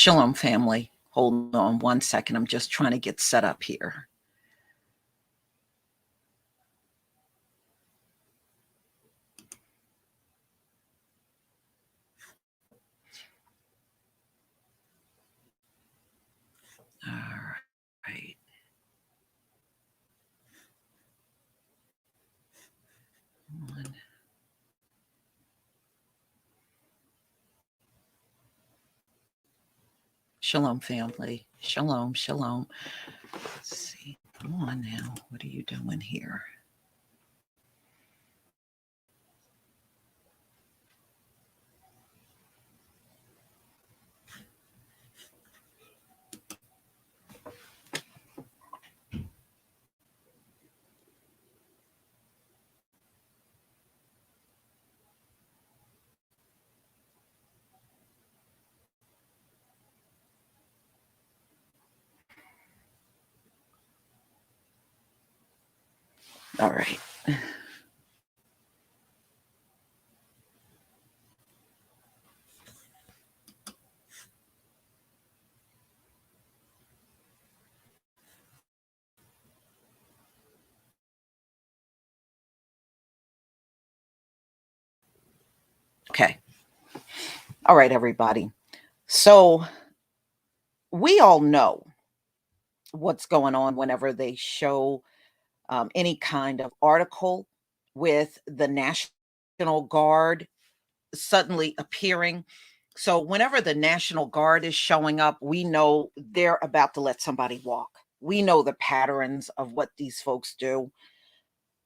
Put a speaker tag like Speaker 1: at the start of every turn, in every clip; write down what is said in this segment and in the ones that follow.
Speaker 1: Shalom, family. Hold on one second. I'm just trying to get set up here. All right. One. Shalom, family. Shalom, shalom. Let's see. Come on now. What are you doing here? All right. Okay. All right, everybody. So we all know what's going on whenever they show any kind of article with the National Guard suddenly appearing. So whenever the National Guard is showing up, we know they're about to let somebody walk. We know the patterns of what these folks do.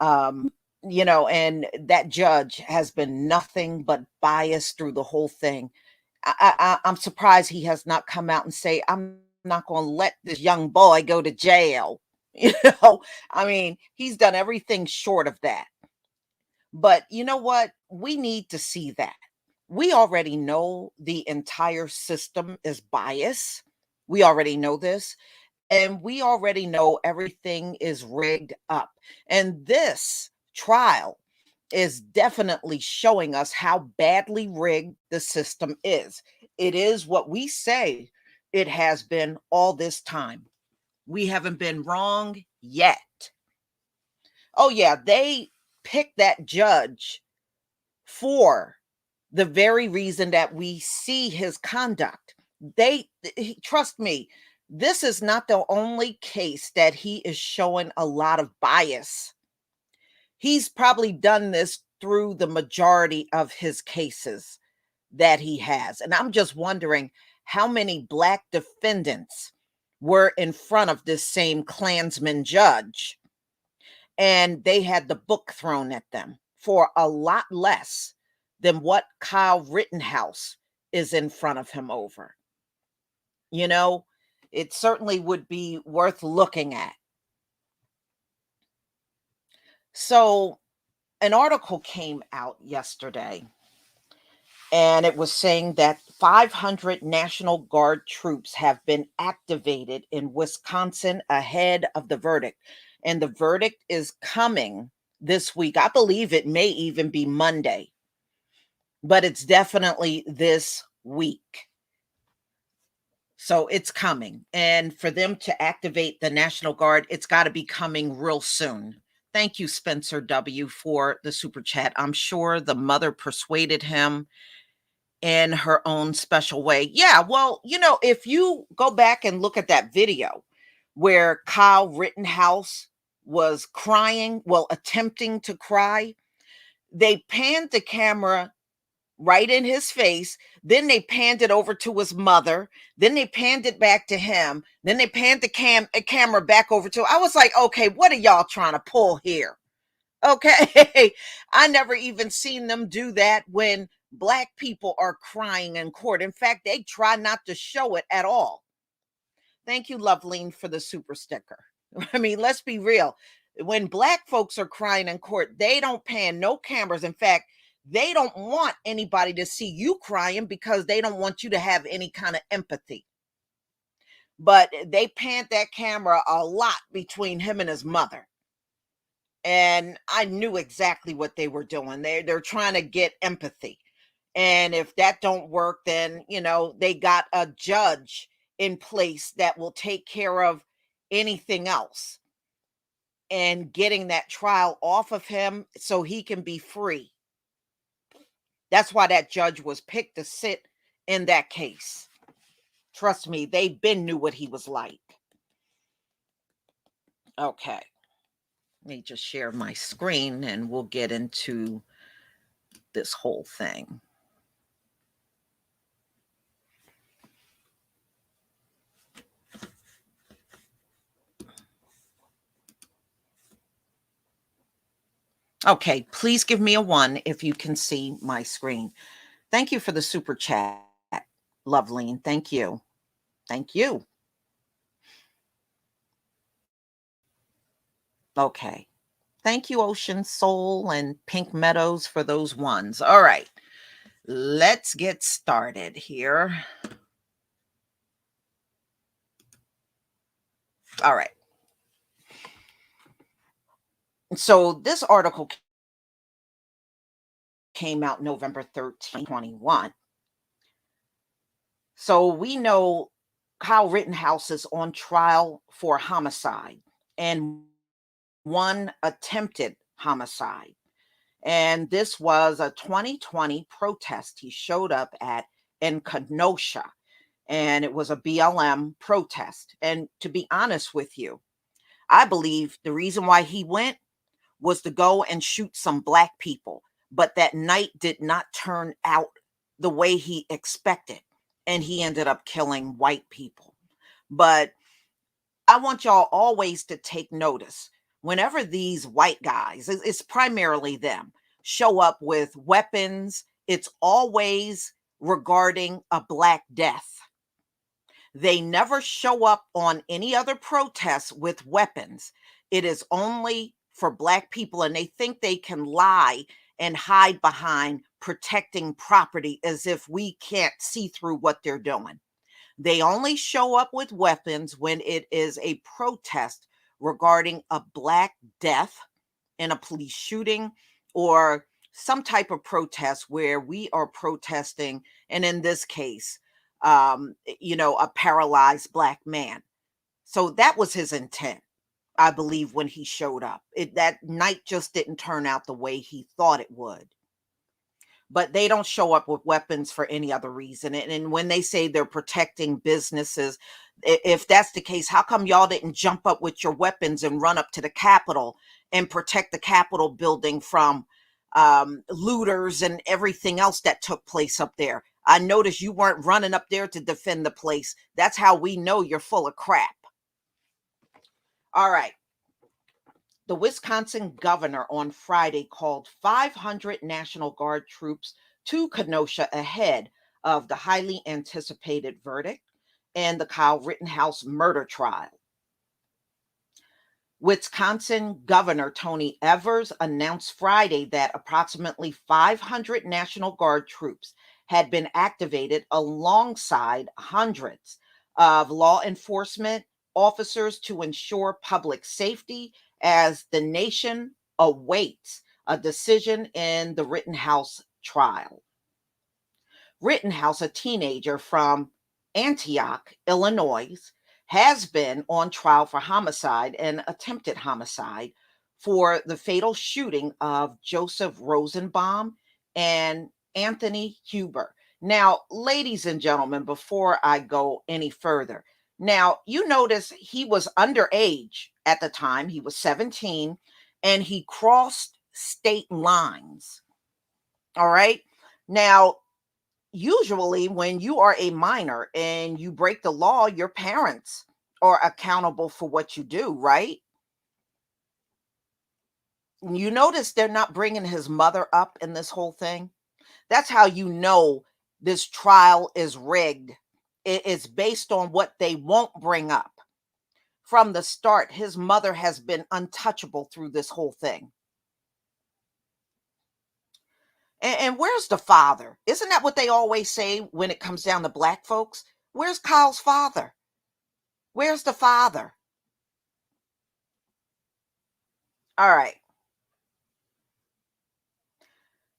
Speaker 1: And that judge has been nothing but biased through the whole thing. I'm surprised he has not come out and say, I'm not going to let this young boy go to jail. You know, I mean, he's done everything short of that. But you know what? We need to see that. We already know the entire system is biased. We already know this. And we already know everything is rigged up. And this trial is definitely showing us how badly rigged the system is. It is what we say it has been all this time. We haven't been wrong yet. Oh, yeah, they picked that judge for the very reason that we see his conduct. Trust me, this is not the only case that he is showing a lot of bias. He's probably done this through the majority of his cases that he has. And I'm just wondering how many Black defendants were in front of this same Klansman judge, and they had the book thrown at them for a lot less than what Kyle Rittenhouse is in front of him over. You know, it certainly would be worth looking at. So, an article came out yesterday, and it was saying that 500 National Guard troops have been activated in Wisconsin ahead of the verdict. And the verdict is coming this week. I believe it may even be Monday, but it's definitely this week. So it's coming. And for them to activate the National Guard, it's got to be coming real soon. Thank you, Spencer W., for the super chat. I'm sure the mother persuaded him in her own special way. Yeah, well, if you go back and look at that video where Kyle Rittenhouse was crying, well, attempting to cry, they panned the camera right in his face. Then they panned it over to his mother. Then they panned it back to him. Then they panned the camera back over to. I was like, okay, what are y'all trying to pull here? Okay. I never even seen them do that when Black people are crying in court. In fact, they try not to show it at all. Thank you, Loveline, for the super sticker. I mean, let's be real. When Black folks are crying in court, they don't pan no cameras. In fact, they don't want anybody to see you crying because they don't want you to have any kind of empathy. But they panned that camera a lot between him and his mother. And I knew exactly what they were doing. They're trying to get empathy. And if that don't work, then, they got a judge in place that will take care of anything else and getting that trial off of him so he can be free. That's why that judge was picked to sit in that case. Trust me, they been knew what he was like. Okay. Let me just share my screen and we'll get into this whole thing. Okay, please give me a 1 if you can see my screen. Thank you for the super chat, Loveline. Thank you. Thank you. Okay. Thank you, Ocean Soul and Pink Meadows, for those ones. All right. Let's get started here. All right. So this article came out November 13th, 2021. So we know Kyle Rittenhouse is on trial for homicide and one attempted homicide. And this was a 2020 protest he showed up at in Kenosha. And it was a BLM protest. And to be honest with you, I believe the reason why he went was to go and shoot some black people. But that night did not turn out the way he expected. And he ended up killing white people. But I want y'all always to take notice. Whenever these white guys, it's primarily them, show up with weapons, it's always regarding a black death. They never show up on any other protests with weapons. It is only for black people, and they think they can lie and hide behind protecting property as if we can't see through what they're doing. They only show up with weapons when it is a protest regarding a black death in a police shooting or some type of protest where we are protesting, and in this case, a paralyzed black man. So that was his intent, I believe, when he showed up. That night just didn't turn out the way he thought it would. But they don't show up with weapons for any other reason. And when they say they're protecting businesses, if that's the case, how come y'all didn't jump up with your weapons and run up to the Capitol and protect the Capitol building from looters and everything else that took place up there? I noticed you weren't running up there to defend the place. That's how we know you're full of crap. All right. The Wisconsin governor on Friday called 500 National Guard troops to Kenosha ahead of the highly anticipated verdict in the Kyle Rittenhouse murder trial. Wisconsin Governor Tony Evers announced Friday that approximately 500 National Guard troops had been activated alongside hundreds of law enforcement officers to ensure public safety as the nation awaits a decision in the Rittenhouse trial. Rittenhouse, a teenager from Antioch, Illinois, has been on trial for homicide and attempted homicide for the fatal shooting of Joseph Rosenbaum and Anthony Huber. Now, ladies and gentlemen, before I go any further, now you notice he was underage at the time, he was 17, and he crossed state lines. All right. Now, usually when you are a minor and you break the law, your parents are accountable for what you do, right? You notice they're not bringing his mother up in this whole thing. That's how you know this trial is rigged. It's based on what they won't bring up. From the start, his mother has been untouchable through this whole thing. And where's the father? Isn't that what they always say when it comes down to black folks? Where's Kyle's father? Where's the father? All right.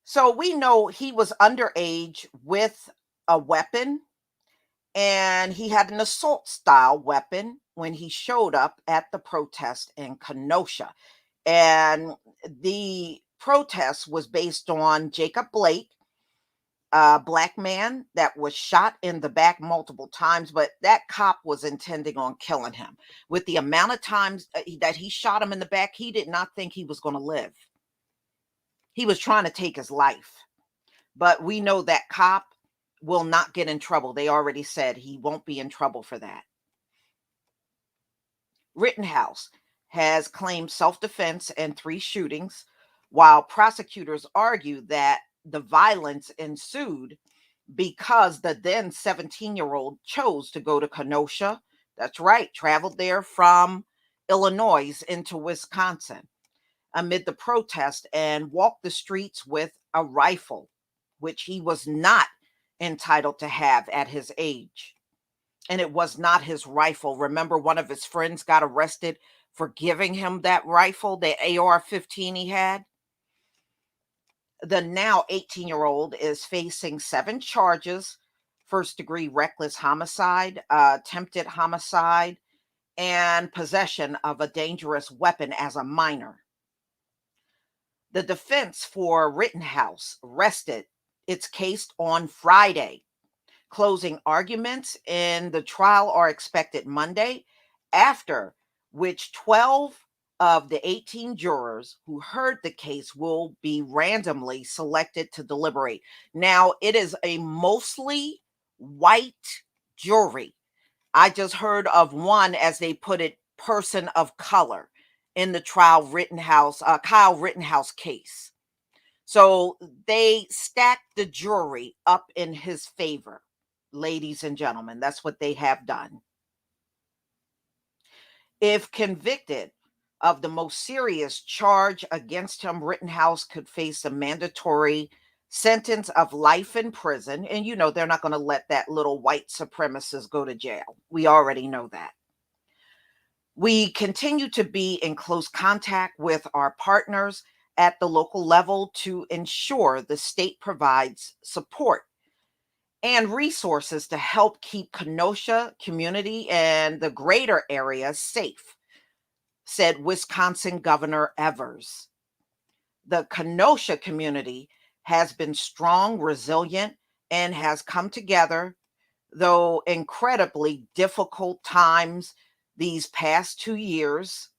Speaker 1: So we know he was underage with a weapon, and he had an assault style weapon when he showed up at the protest in Kenosha. And the protest was based on Jacob Blake, a black man that was shot in the back multiple times, but that cop was intending on killing him. With the amount of times that he shot him in the back, he did not think he was going to live. He was trying to take his life. But we know that cop will not get in trouble. They already said he won't be in trouble for that. Rittenhouse has claimed self defense and three shootings, while prosecutors argue that the violence ensued because the then 17-year-old chose to go to Kenosha. That's right, traveled there from Illinois into Wisconsin amid the protest and walked the streets with a rifle, which he was not entitled to have at his age. And it was not his rifle. Remember, one of his friends got arrested for giving him that rifle, the AR-15 he had? The now 18-year-old is facing 7 charges: first degree reckless homicide, attempted homicide, and possession of a dangerous weapon as a minor. The defense for Rittenhouse rested its case on Friday. Closing arguments in the trial are expected Monday, after which 12 of the 18 jurors who heard the case will be randomly selected to deliberate. Now, it is a mostly white jury. I just heard of one, as they put it, person of color in the Kyle Rittenhouse case. So they stacked the jury up in his favor, ladies and gentlemen. That's what they have done. If convicted of the most serious charge against him, Rittenhouse could face a mandatory sentence of life in prison. And you know, they're not going to let that little white supremacist go to jail. We already know that. We continue to be in close contact with our partners at the local level to ensure the state provides support and resources to help keep Kenosha community and the greater area safe, said Wisconsin Governor Evers. The Kenosha community has been strong, resilient, and has come together, though incredibly difficult times these past 2 years,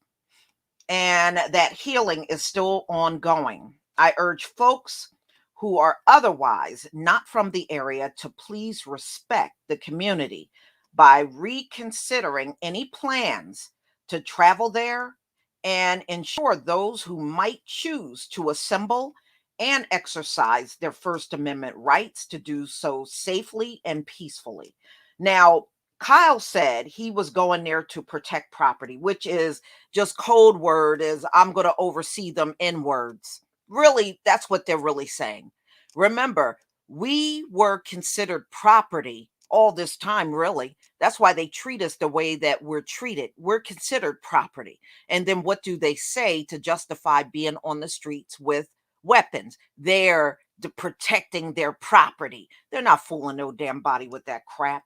Speaker 1: and that healing is still ongoing. I urge folks who are otherwise not from the area to please respect the community by reconsidering any plans to travel there, and ensure those who might choose to assemble and exercise their First Amendment rights to do so safely and peacefully. Now, Kyle said he was going there to protect property, which is just code word is I'm going to oversee them in words. Really, that's what they're really saying. Remember, we were considered property all this time, really. That's why they treat us the way that we're treated. We're considered property. And then what do they say to justify being on the streets with weapons? They're protecting their property. They're not fooling no damn body with that crap.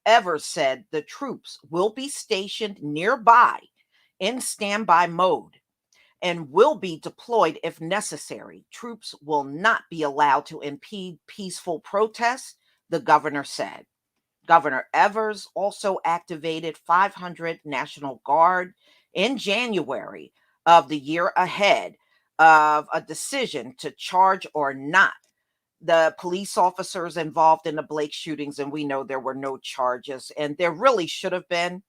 Speaker 1: Evers said the troops will be stationed nearby in standby mode and will be deployed if necessary. Troops will not be allowed to impede peaceful protests, the governor said. Governor Evers also activated 500 National Guard in January of the year ahead of a decision to charge or not the police officers involved in the Blake shootings. And we know there were no charges, and there really should have been.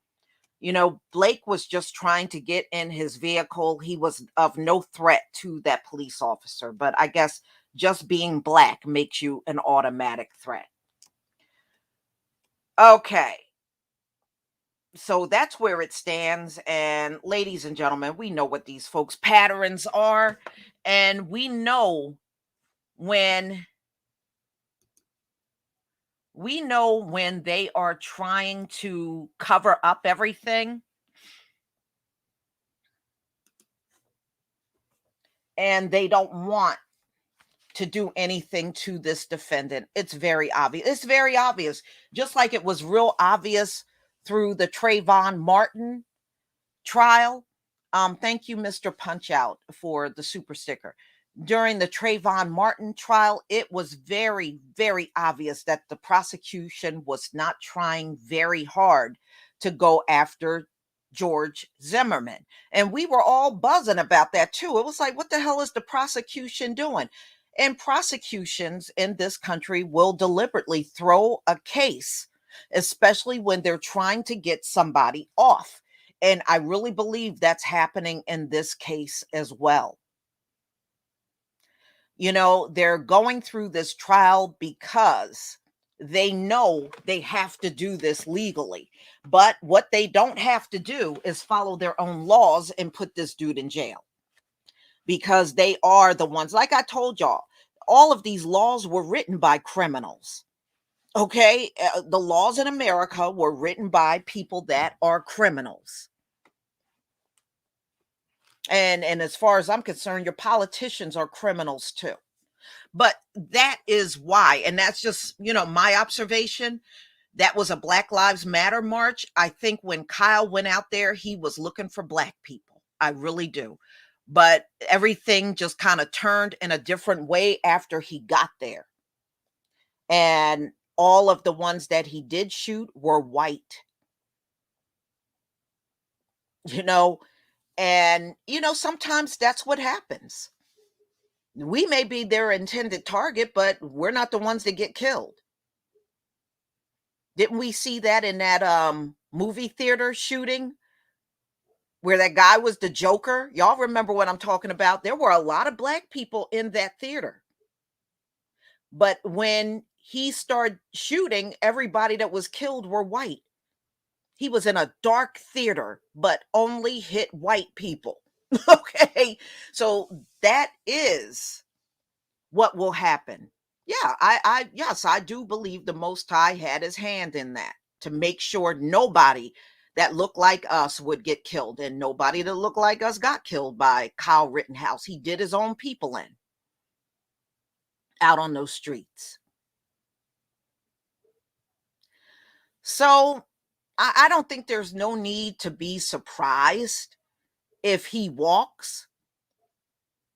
Speaker 1: You know, Blake was just trying to get in his vehicle. He was of no threat to that police officer, but I guess just being black makes you an automatic threat. Okay, so that's where it stands. And ladies and gentlemen, we know what these folks' patterns are, and when we know when they are trying to cover up everything and they don't want to do anything to this defendant. It's very obvious. It's very obvious. Just like it was real obvious through the Trayvon Martin trial. Thank you, Mr. Punch Out, for the super sticker. During the Trayvon Martin trial, it was very, very obvious that the prosecution was not trying very hard to go after George Zimmerman. And we were all buzzing about that too. It was like, what the hell is the prosecution doing? And prosecutions in this country will deliberately throw a case, especially when they're trying to get somebody off. And I really believe that's happening in this case as well. They're going through this trial because they know they have to do this legally. But what they don't have to do is follow their own laws and put this dude in jail because they are the ones, like I told y'all, all of these laws were written by criminals. Okay. The laws in America were written by people that are criminals. And as far as I'm concerned, your politicians are criminals too. But that is why, and that's just, my observation. That was a Black Lives Matter march. I think when Kyle went out there, he was looking for black people. I really do. But everything just kind of turned in a different way after he got there. And all of the ones that he did shoot were white, you know, and sometimes that's what happens. We may be their intended target, but we're not the ones that get killed. Didn't we see that in that movie theater shooting where that guy was the Joker? Y'all remember what I'm talking about? There were a lot of black people in that theater. But when he started shooting, everybody that was killed were white. He was in a dark theater, but only hit white people. Okay. So that is what will happen. Yeah, yes, I do believe the Most High had his hand in that to make sure nobody that looked like us would get killed, and nobody that looked like us got killed by Kyle Rittenhouse. He did his own people in out on those streets. So I don't think there's no need to be surprised if he walks.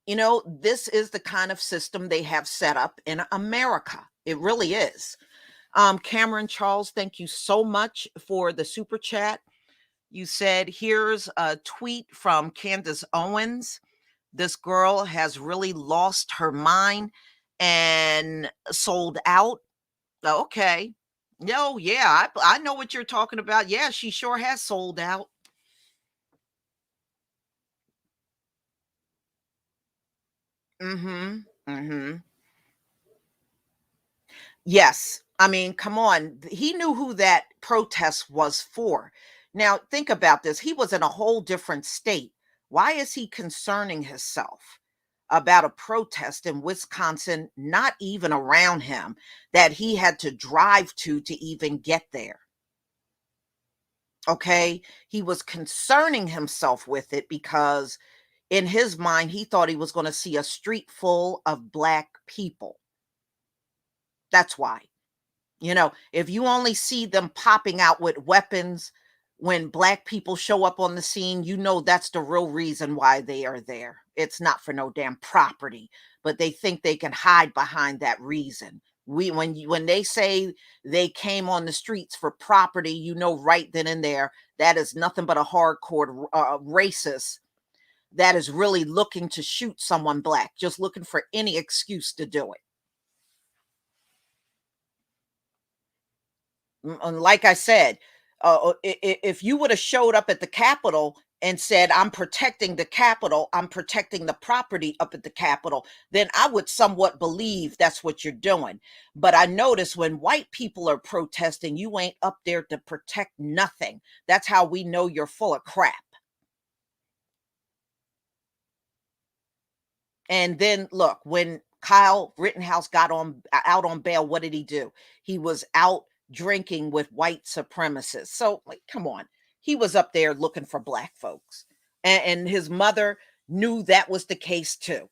Speaker 1: This is the kind of system they have set up in America. It really is. Cameron Charles, thank you so much for the super chat. You said, here's a tweet from Candace Owens. This girl has really lost her mind and sold out. Okay. No, yeah, I know what you're talking about. Yeah, she sure has sold out. Mm-hmm. Mm-hmm. Yes. I mean, come on. He knew who that protest was for. Now, think about this. He was in a whole different state. Why is he concerning himself about a protest in Wisconsin, not even around him, that he had to drive to even get there? Okay. He was concerning himself with it because in his mind, he thought he was going to see a street full of black people. That's why. If you only see them popping out with weapons when black people show up on the scene, that's the real reason why they are there. It's not for no damn property, but they think they can hide behind that reason. When they say they came on the streets for property, right then and there, that is nothing but a hardcore racist that is really looking to shoot someone black, just looking for any excuse to do it. And like I said, if you would have showed up at the Capitol and said, I'm protecting the Capitol, I'm protecting the property up at the Capitol, then I would somewhat believe that's what you're doing. But I notice when white people are protesting, you ain't up there to protect nothing. That's how we know you're full of crap. And then look, when Kyle Rittenhouse got out on bail, what did he do? He was out drinking with white supremacists. So, like, come on. He was up there looking for black folks. And his mother knew that was the case too.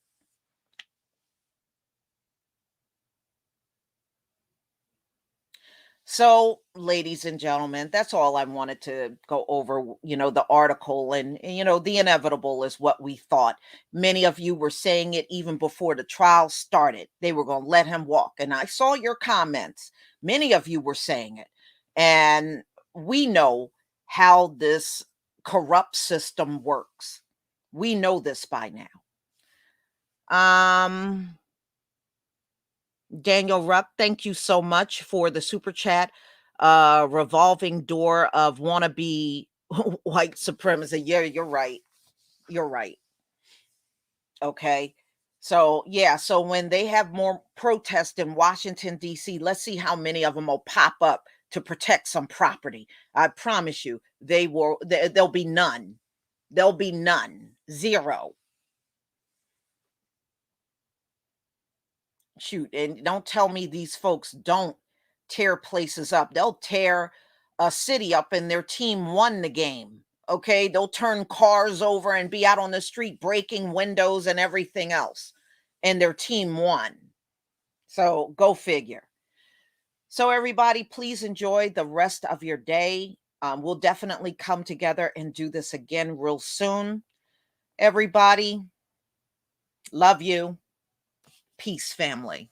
Speaker 1: So, ladies and gentlemen, that's all I wanted to go over, the article and the inevitable is what we thought. Many of you were saying it even before the trial started. They were going to let him walk. And I saw your comments. Many of you were saying it. And we know how this corrupt system works. We know this by now. Daniel Ruck, thank you so much for the super chat. Revolving door of wannabe white supremacy. Yeah, you're right. You're right. Okay. So, yeah, so when they have more protests in Washington, D.C., let's see how many of them will pop up to protect some property. I promise you, there'll be none. There'll be none. Zero. Shoot, and don't tell me these folks don't tear places up. They'll tear a city up and their team won the game. Okay, they'll turn cars over and be out on the street breaking windows and everything else, and their team won. So go figure. So everybody, please enjoy the rest of your day. We'll definitely come together and do this again real soon. Everybody, love you. Peace, family.